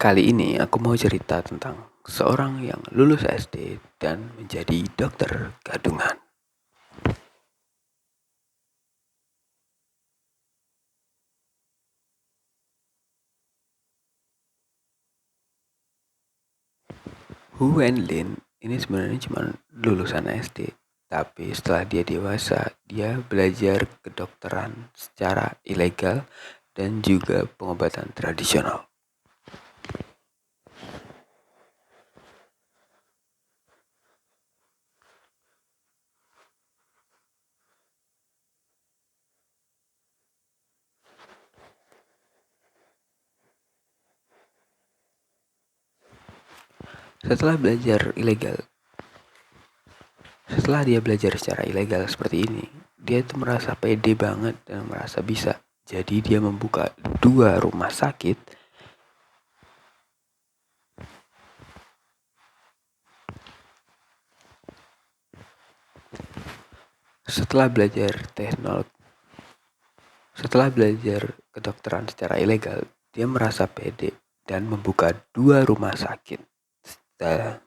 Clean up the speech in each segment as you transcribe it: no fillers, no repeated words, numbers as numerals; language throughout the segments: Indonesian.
Kali ini aku mau cerita tentang seorang yang lulus SD dan menjadi dokter gadungan. Hu Wenlin ini sebenarnya cuma lulusan SD, tapi setelah dia dewasa, dia belajar kedokteran secara ilegal dan juga pengobatan tradisional. Setelah belajar ilegal, setelah dia belajar secara ilegal seperti ini, dia itu merasa pede banget dan merasa bisa. Jadi dia membuka 2 rumah sakit. Setelah belajar setelah belajar kedokteran secara ilegal, dia merasa pede dan membuka 2 rumah sakit. Da-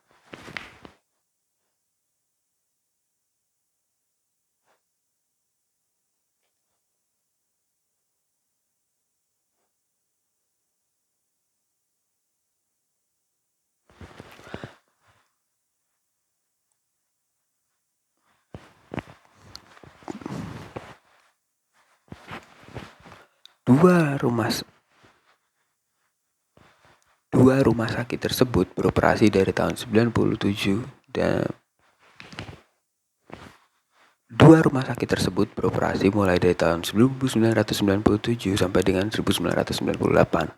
Dua rumah dua rumah sakit tersebut beroperasi dari tahun 97 dan 2 rumah sakit tersebut beroperasi mulai dari tahun 1997 sampai dengan 1998.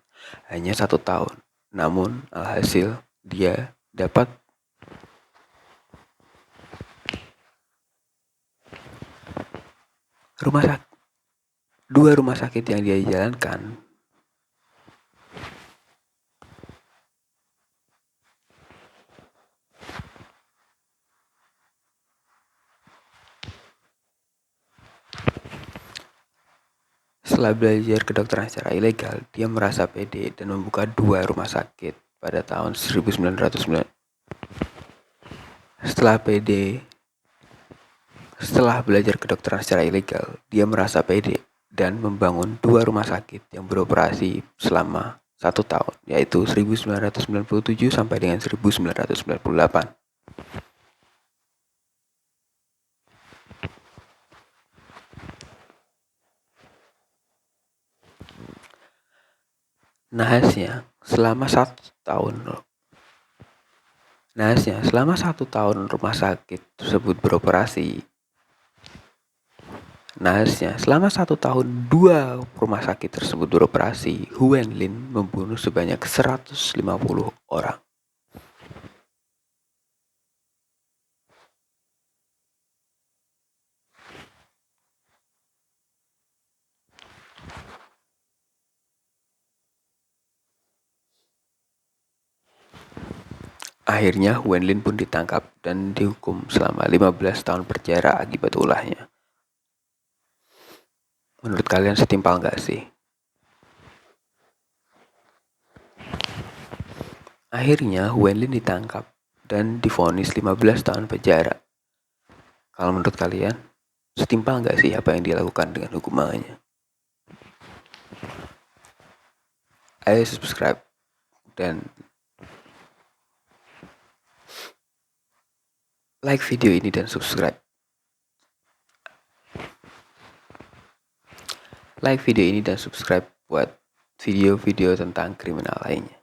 Hanya 1 tahun. Namun alhasil dia dapat rumah sakit 2 rumah sakit yang dia jalankan. Setelah belajar kedokteran secara ilegal, dia merasa pede dan membuka 2 rumah sakit pada tahun 1909. Setelah belajar kedokteran secara ilegal, dia merasa pede dan membangun 2 rumah sakit yang beroperasi selama 1 tahun, yaitu 1997 sampai dengan 1998. Nahasnya, selama 1 tahun rumah sakit tersebut beroperasi. Selama 1 tahun 2 rumah sakit tersebut beroperasi, Hu Wenlin membunuh sebanyak 150 orang. Akhirnya Hu Wenlin pun ditangkap dan dihukum selama 15 tahun penjara akibat ulahnya. Menurut kalian setimpal nggak sih? Akhirnya Hu Wenlin ditangkap dan divonis 15 tahun penjara. Kalau menurut kalian, setimpal nggak sih apa yang dia lakukan dengan hukumannya? Ayo subscribe dan like video ini dan subscribe. Like video ini dan subscribe buat video-video tentang kriminal lainnya.